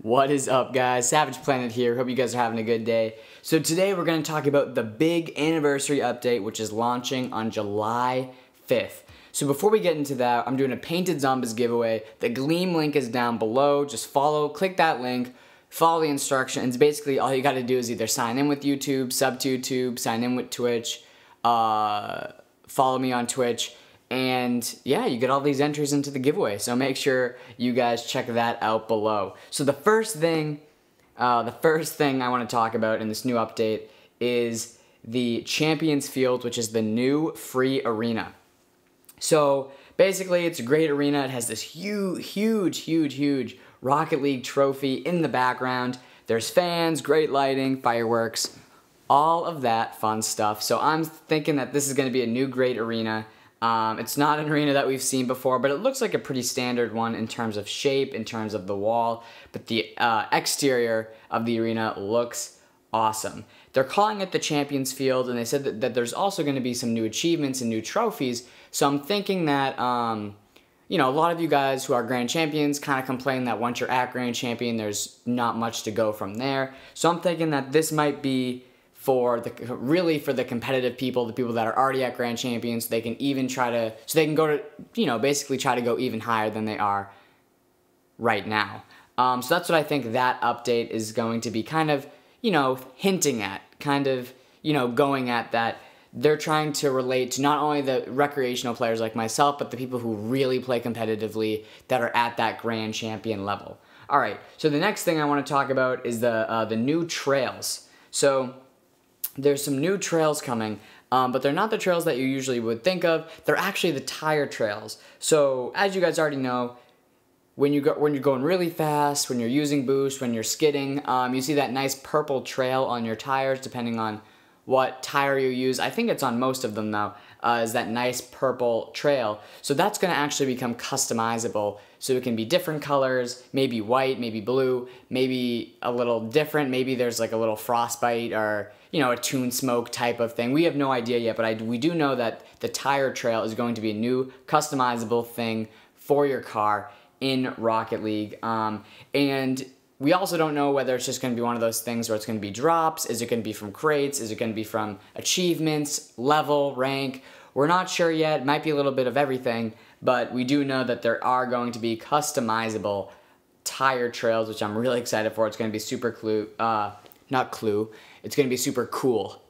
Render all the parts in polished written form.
What is up, guys? Savage Planet here. Hope you guys are having a good day. So today we're going to talk about the big anniversary update, which is launching on July 5th. So before we get into that, I'm doing a Painted Zombies giveaway. The Gleam link is down below. Just click that link, follow the instructions. Basically, all you got to do is either sign in with YouTube, sub to YouTube, sign in with Twitch, follow me on Twitch, and yeah, you get all these entries into the giveaway. So make sure you guys check that out below. So the first thing I want to talk about in this new update is the Champions Field, which is the new free arena. So basically, it's a great arena. It has this huge Rocket League trophy in the background. There's fans, great lighting, fireworks, all of that fun stuff. So I'm thinking that this is going to be a new great arena. It's not an arena that we've seen before, but it looks like a pretty standard one in terms of shape, in terms of the wall, but the exterior of the arena looks awesome. They're calling it the Champions Field, and they said that there's also going to be some new achievements and new trophies, so I'm thinking that, you know, a lot of you guys who are Grand Champions kind of complain that once you're at Grand Champion, there's not much to go from there, so I'm thinking that this might be really for the competitive people, the people that are already at Grand Champions, they can even so they can go to, you know, basically try to go even higher than they are right now. So that's what I think that update is going to be kind of, you know, hinting at, kind of, you know, going at that. They're trying to relate to not only the recreational players like myself, but the people who really play competitively that are at that Grand Champion level. All right, so the next thing I want to talk about is the new trails. So there's some new trails coming, but they're not the trails that you usually would think of. They're actually the tire trails. So as you guys already know, when you're going really fast, when you're using boost, when you're skidding, you see that nice purple trail on your tires, depending on what tire you use. I think it's on most of them though, is that nice purple trail. So that's going to actually become customizable. So it can be different colors, maybe white, maybe blue, maybe a little different. Maybe there's like a little frostbite or, you know, a tune smoke type of thing. We have no idea yet, but we do know that the tire trail is going to be a new customizable thing for your car in Rocket League. And we also don't know whether it's just going to be one of those things where it's going to be drops. Is it going to be from crates? Is it going to be from achievements, level, rank? We're not sure yet. It might be a little bit of everything, but we do know that there are going to be customizable tire trails, which I'm really excited for. It's going to be super it's going to be super cool.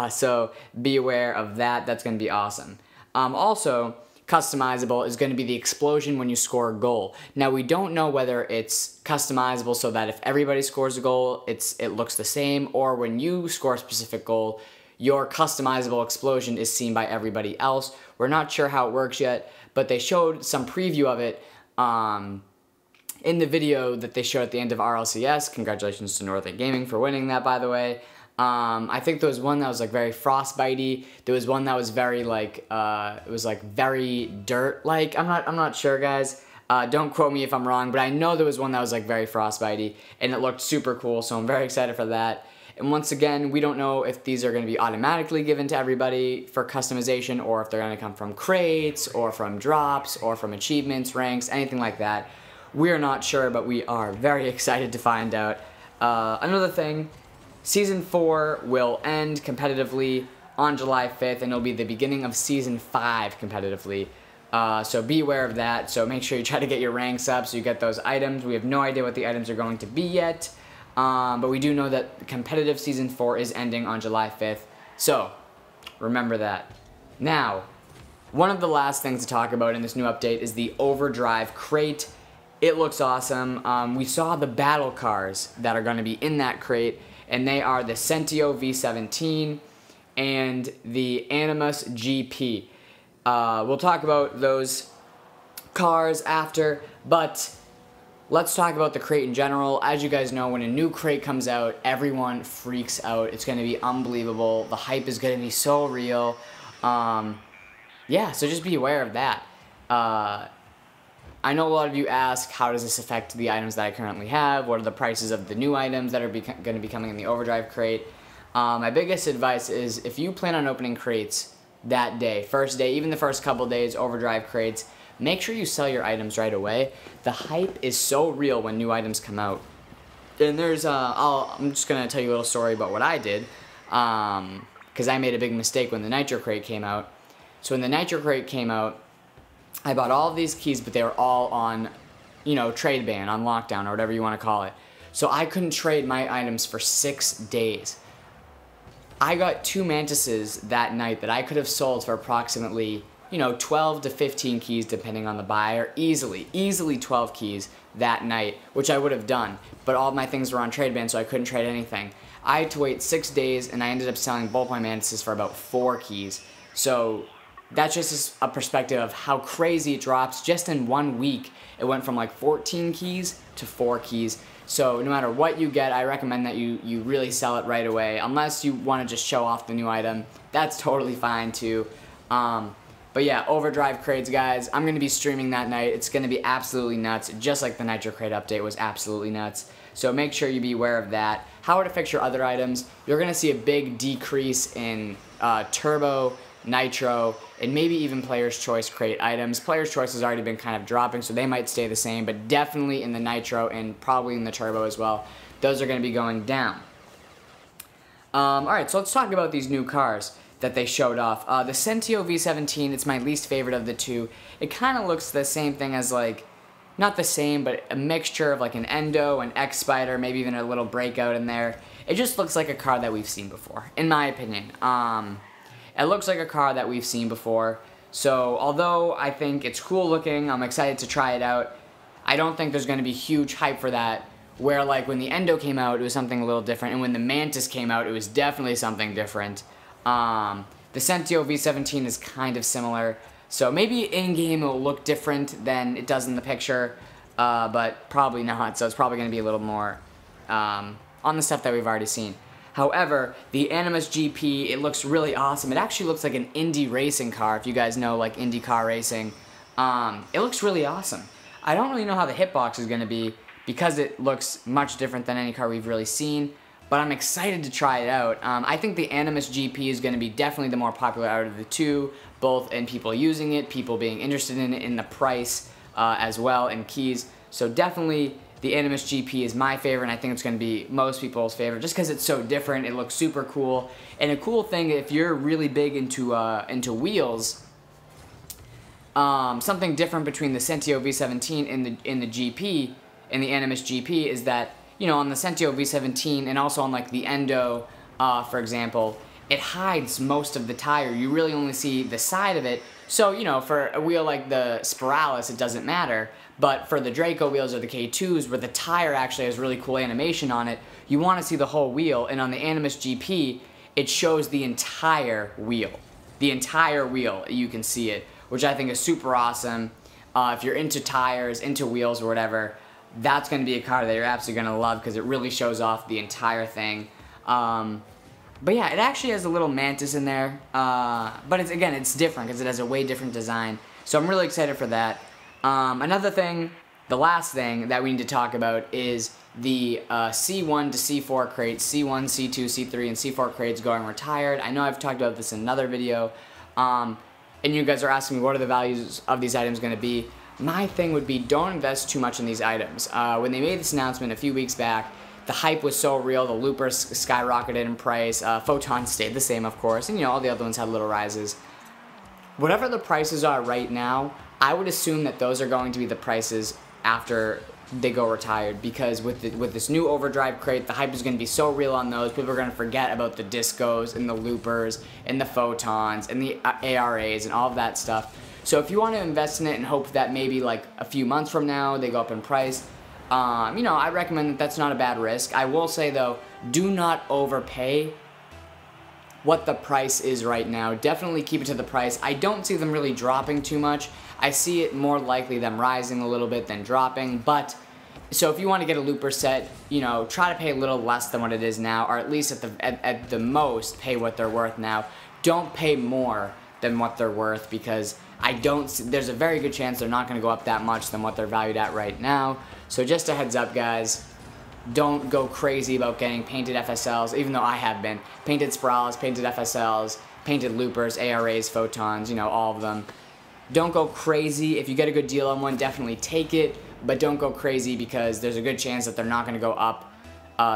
So be aware of that. That's going to be awesome. Also, customizable is going to be the explosion when you score a goal. Now, we don't know whether it's customizable so that if everybody scores a goal, it looks the same, or when you score a specific goal, your customizable explosion is seen by everybody else. We're not sure how it works yet, but they showed some preview of it in the video that they showed at the end of RLCS. Congratulations to Northern Gaming for winning that, by the way. I think there was one that was like very frostbitey. There was one that was very like it was like very dirt-like. I'm not sure, guys. Don't quote me if I'm wrong, but I know there was one that was like very frostbitey, and it looked super cool. So I'm very excited for that. And once again, we don't know if these are going to be automatically given to everybody for customization, or if they're going to come from crates, or from drops, or from achievements, ranks, anything like that. We're not sure, but we are very excited to find out. Another thing, Season 4 will end competitively on July 5th, and it'll be the beginning of Season 5 competitively. So be aware of that. So make sure you try to get your ranks up so you get those items. We have no idea what the items are going to be yet, but we do know that competitive Season 4 is ending on July 5th. So remember that. Now, one of the last things to talk about in this new update is the Overdrive Crate. It looks awesome. We saw the battle cars that are going to be in that crate, and they are the Centio V17 and the Animus GP. We'll talk about those cars after, but let's talk about the crate in general. As you guys know, when a new crate comes out, everyone freaks out. It's going to be unbelievable. The hype is going to be so real. Yeah, so just be aware of that. I know a lot of you ask, how does this affect the items that I currently have? What are the prices of the new items that are going to be coming in the Overdrive Crate? My biggest advice is, if you plan on opening crates that day, first day, even the first couple days, Overdrive Crates, make sure you sell your items right away. The hype is so real when new items come out. And there's, I'm just going to tell you a little story about what I did, because I made a big mistake when the Nitro Crate came out. So when the Nitro Crate came out, I bought all of these keys, but they were all on, you know, trade ban, on lockdown, or whatever you want to call it. So I couldn't trade my items for 6 days. I got 2 mantises that night that I could have sold for approximately, you know, 12 to 15 keys depending on the buyer. Easily 12 keys that night, which I would have done. But all of my things were on trade ban, so I couldn't trade anything. I had to wait 6 days, and I ended up selling both my mantises for about 4 keys. So that's just a perspective of how crazy it drops. Just in 1 week, it went from like 14 keys to 4 keys. So no matter what you get, I recommend that you really sell it right away. Unless you want to just show off the new item, that's totally fine too. But yeah, Overdrive crates, guys. I'm going to be streaming that night. It's going to be absolutely nuts, just like the Nitro Crate update was absolutely nuts. So make sure you be aware of that. How it affects your other items, you're going to see a big decrease in Turbo, Nitro, and maybe even Player's Choice crate items. Player's Choice has already been kind of dropping, so they might stay the same, but definitely in the Nitro and probably in the Turbo as well, those are going to be going down. Alright, so let's talk about these new cars that they showed off. The Sentio V17, it's my least favorite of the two. It kind of looks the same thing as, like, not the same, but a mixture of like an Endo, an X-Spider, maybe even a little Breakout in there. It just looks like a car that we've seen before, in my opinion. It looks like a car that we've seen before. So although I think it's cool looking, I'm excited to try it out, I don't think there's going to be huge hype for that. Where like when the Endo came out, it was something a little different, and when the Mantis came out, it was definitely something different. The Sentio V17 is kind of similar, so maybe in-game it will look different than it does in the picture, but probably not, so it's probably going to be a little more on the stuff that we've already seen. However, the Animus GP, it looks really awesome. It actually looks like an Indy racing car, if you guys know like Indy car racing. It looks really awesome. I don't really know how the hitbox is going to be, because it looks much different than any car we've really seen, but I'm excited to try it out. I think the Animus GP is going to be definitely the more popular out of the two, both in people using it, people being interested in it, in the price as well, and keys. So definitely the Animus GP is my favorite, and I think it's going to be most people's favorite, just because it's so different. It looks super cool, and a cool thing, if you're really big into wheels, something different between the Sentio V17 and the GP, and the Animus GP, is that, you know, on the Sentio V17 and also on like the Endo, for example, it hides most of the tire. You really only see the side of it. So, you know, for a wheel like the Spiralis, it doesn't matter. But for the Draco wheels or the K2s, where the tire actually has really cool animation on it, you want to see the whole wheel. And on the Animus GP, it shows the entire wheel. The entire wheel, you can see it, which I think is super awesome. If you're into tires, into wheels or whatever, that's going to be a car that you're absolutely going to love, because it really shows off the entire thing. But yeah, it actually has a little Mantis in there, but it's different because it has a way different design. So I'm really excited for that. Another thing, the last thing that we need to talk about is the C1 to C4 crates, C1, C2, C3, and C4 crates going retired. I know I've talked about this in another video, and you guys are asking me what are the values of these items going to be. My thing would be, don't invest too much in these items. When they made this announcement a few weeks back, the hype was so real, the loopers skyrocketed in price, photons stayed the same, of course, and you know, all the other ones had little rises. Whatever the prices are right now, I would assume that those are going to be the prices after they go retired, because with this new Overdrive crate, the hype is going to be so real on those, people are going to forget about the discos and the loopers and the photons and the ARAs and all of that stuff. So if you want to invest in it and hope that maybe like a few months from now they go up in price, you know, I recommend that that's not a bad risk. I will say though, do not overpay what the price is right now. Definitely keep it to the price. I don't see them really dropping too much. I see it more likely them rising a little bit than dropping, but so if you want to get a looper set, you know, try to pay a little less than what it is now, or at least at the most pay what they're worth now. Don't pay more than what they're worth, because there's a very good chance they're not going to go up that much than what they're valued at right now. So just a heads up, guys, don't go crazy about getting painted FSLs, even though I have been. Painted Spiralis, painted FSLs, painted loopers, ARAs, photons, you know, all of them. Don't go crazy. If you get a good deal on one, definitely take it, but don't go crazy, because there's a good chance that they're not going to go up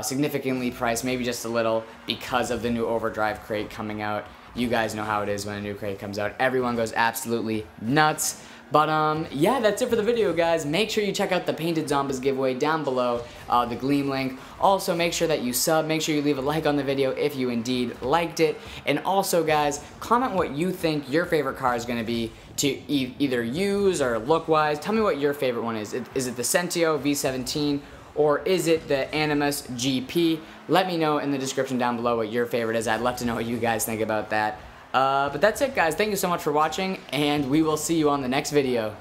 significantly priced, maybe just a little, because of the new Overdrive crate coming out. You guys know how it is when a new crate comes out. Everyone goes absolutely nuts. But yeah, that's it for the video, guys. Make sure you check out the Painted Zombies giveaway down below, the Gleam link. Also, make sure that you sub. Make sure you leave a like on the video if you indeed liked it. And also, guys, comment what you think your favorite car is going to be to either use or look-wise. Tell me what your favorite one is. Is it the Sentio V17? Or is it the Animus GP? Let me know in the description down below what your favorite is. I'd love to know what you guys think about that. But that's it, guys. Thank you so much for watching, and we will see you on the next video.